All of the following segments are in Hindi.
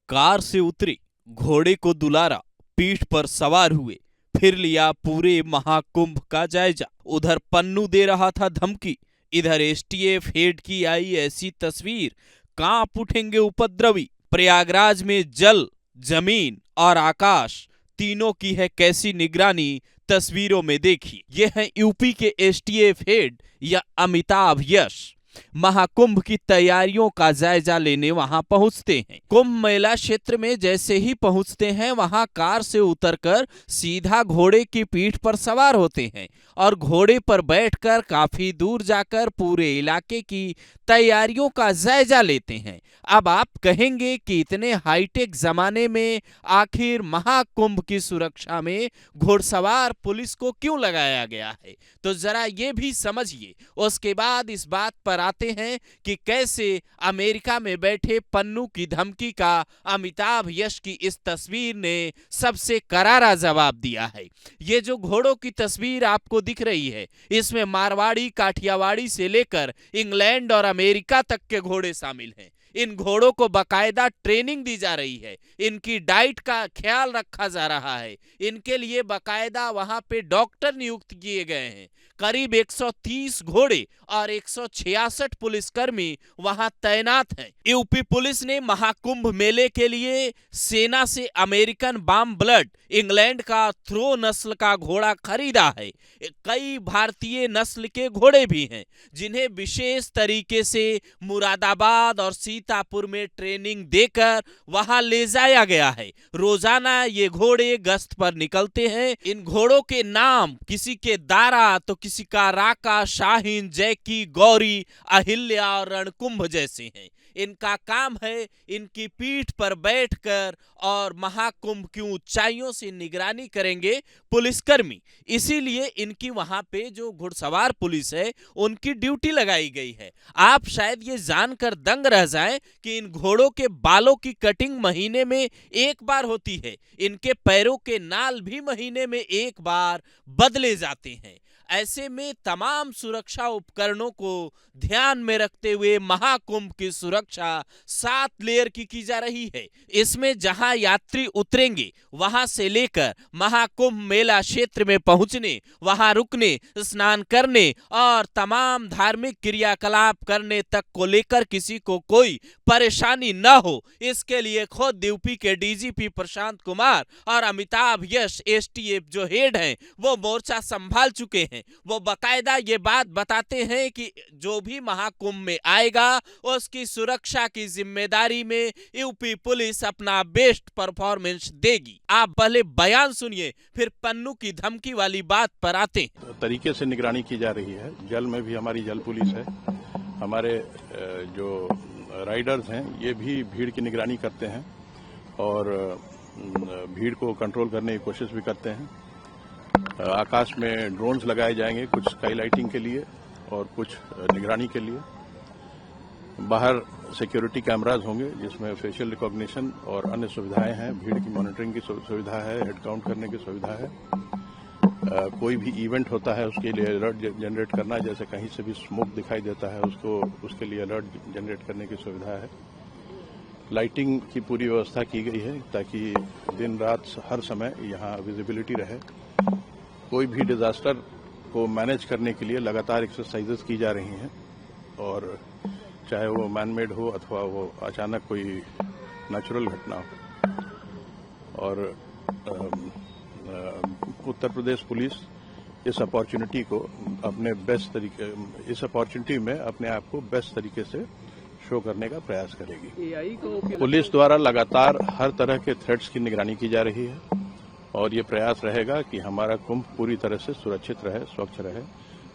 कार से उतरे, घोड़े को दुलारा, पीठ पर सवार हुए, फिर लिया पूरे महाकुंभ का जायजा। उधर पन्नू दे रहा था धमकी, इधर एसटीएफ हेड की आई ऐसी तस्वीर, कांप उठेंगे उपद्रवी। प्रयागराज में जल, जमीन और आकाश तीनों की है कैसी निगरानी, तस्वीरों में देखी। ये है यूपी के एसटीएफ हेड या अमिताभ यश। महाकुंभ की तैयारियों का जायजा लेने वहां पहुंचते हैं। कुंभ मेला क्षेत्र में जैसे ही पहुंचते हैं, वहां कार से उतरकर सीधा घोड़े की पीठ पर सवार होते हैं और घोड़े पर बैठकर काफी दूर जाकर पूरे इलाके की तैयारियों का जायजा लेते हैं। अब आप कहेंगे कि इतने हाईटेक जमाने में आखिर महाकुंभ की सुरक्षा में घुड़सवार पुलिस को क्यों लगाया गया है, तो जरा ये भी समझिए। उसके बाद इस बात पर आते हैं कि कैसे अमेरिका में बैठे पन्नू की धमकी का अमिताभ यश की इस तस्वीर ने सबसे करारा जवाब दिया है। ये जो घोड़ों की तस्वीर आपको दिख रही है, इसमें मारवाड़ी, काठियावाड़ी से लेकर इंग्लैंड और अमेरिका तक के घोड़े शामिल हैं। इन घोड़ों को बकायदा ट्रेनिंग दी जा रही है, इनकी डाइट का ख्याल रखा जा रहा है, इनके लिए बकायदा वहां पे डॉक्टर नियुक्त किए गए हैं। करीब 130 घोड़े और 166 पुलिसकर्मी वहां तैनात हैं। यूपी पुलिस ने महाकुंभ मेले के लिए सेना से अमेरिकन बाम ब्लड, इंग्लैंड का थ्रो नस्ल का घोड़ा खरीदा है। कई भारतीय नस्ल के घोड़े भी हैं, जिन्हें विशेष तरीके से मुरादाबाद और सीतापुर में ट्रेनिंग देकर वहां ले जाया गया है। रोजाना ये घोड़े गश्त पर निकलते हैं। इन घोड़ों के नाम किसी के दारा तो किसी का राका, शाहीन, जैकी, गौरी, अहिल्या और रणकुंभ जैसे हैं। इनका काम है इनकी पीठ पर बैठकर और महाकुंभ की ऊंचाइयों से निगरानी करेंगे पुलिसकर्मी। इसीलिए इनकी वहां पे जो घुड़सवार पुलिस है, उनकी ड्यूटी लगाई गई है। आप शायद ये जानकर दंग रह जाएं कि इन घोड़ों के बालों की कटिंग महीने में एक बार होती है, इनके पैरों के नाल भी महीने में एक बार बदले जाते हैं। ऐसे में तमाम सुरक्षा उपकरणों को ध्यान में रखते हुए महाकुंभ की सुरक्षा 7 लेयर की जा रही है। इसमें जहां यात्री उतरेंगे, वहां से लेकर महाकुंभ मेला क्षेत्र में पहुंचने, वहां रुकने, स्नान करने और तमाम धार्मिक क्रियाकलाप करने तक को लेकर किसी को कोई परेशानी न हो, इसके लिए खुद यूपी के डीजीपी प्रशांत कुमार और अमिताभ यश एसटीएफ जो हेड हैं, वो मोर्चा संभाल चुके हैं। वो बकायदा ये बात बताते हैं कि जो भी महाकुंभ में आएगा, उसकी सुरक्षा की जिम्मेदारी में यूपी पुलिस अपना बेस्ट परफॉर्मेंस देगी। आप पहले बयान सुनिए, फिर पन्नू की धमकी वाली बात पर आते हैं। तरीके से निगरानी की जा रही है। जल में भी हमारी जल पुलिस है। हमारे जो राइडर्स हैं, ये भी भीड़ की निगरानी करते हैं और भीड़ को कंट्रोल करने की कोशिश भी करते हैं। आकाश में ड्रोन्स लगाए जाएंगे, कुछ स्काई लाइटिंग के लिए और कुछ निगरानी के लिए। बाहर सिक्योरिटी कैमराज होंगे, जिसमें फेशियल रिकॉग्निशन और अन्य सुविधाएं हैं। भीड़ की मॉनिटरिंग की सुविधा है, हेड काउंट करने की सुविधा है। कोई भी इवेंट होता है, उसके लिए अलर्ट जनरेट करना, जैसे कहीं से भी स्मोक दिखाई देता है, उसके लिए अलर्ट जनरेट करने की सुविधा है। लाइटिंग की पूरी व्यवस्था की गई है ताकि दिन रात हर समय यहाँ विजिबिलिटी रहे। कोई भी डिजास्टर को मैनेज करने के लिए लगातार एक्सरसाइजेस की जा रही हैं, और चाहे वो मैनमेड हो अथवा वो अचानक कोई नेचुरल घटना हो। और उत्तर प्रदेश पुलिस इस अपॉर्चुनिटी को इस अपॉर्चुनिटी में अपने आप को बेस्ट तरीके से शो करने का प्रयास करेगी। पुलिस द्वारा लगातार हर तरह के थ्रेट्स की निगरानी की जा रही है और ये प्रयास रहेगा कि हमारा कुंभ पूरी तरह से सुरक्षित रहे, स्वच्छ रहे,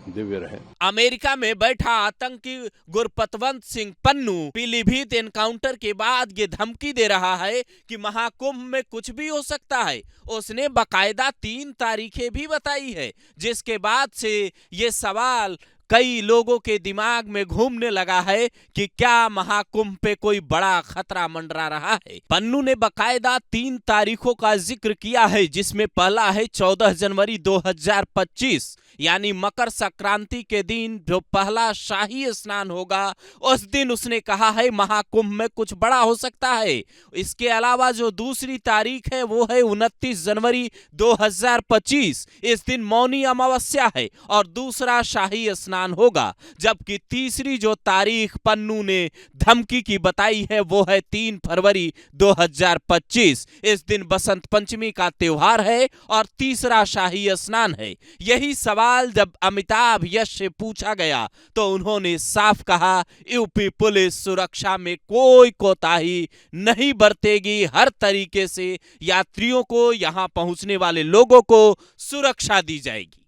दिव्य रहे। अमेरिका में बैठा आतंकी गुरपतवंत सिंह पन्नू पीलीभीत एनकाउंटर के बाद ये धमकी दे रहा है कि महाकुंभ में कुछ भी हो सकता है। उसने बकायदा 3 तारीखें भी बताई है, जिसके बाद से ये सवाल कई लोगों के दिमाग में घूमने लगा है कि क्या महाकुंभ पे कोई बड़ा खतरा मंडरा रहा है। पन्नू ने बकायदा 3 तारीखों का जिक्र किया है, जिसमें पहला है 14 जनवरी 2025। यानी मकर संक्रांति के दिन जो पहला शाही स्नान होगा, उस दिन उसने कहा है महाकुंभ में कुछ बड़ा हो सकता है। इसके अलावा जो दूसरी तारीख है वो है 29 जनवरी 2025। इस दिन मौनी अमावस्या है और दूसरा शाही स्नान होगा। जबकि तीसरी जो तारीख पन्नू ने धमकी की बताई है वो है 3 फरवरी 2025। इस दिन बसंत पंचमी का त्योहार है और तीसरा शाही स्नान है। यही सवाल जब अमिताभ यश से पूछा गया तो उन्होंने साफ कहा, यूपी पुलिस सुरक्षा में कोई कोताही नहीं बरतेगी, हर तरीके से यात्रियों को, यहां पहुंचने वाले लोगों को सुरक्षा दी जाएगी।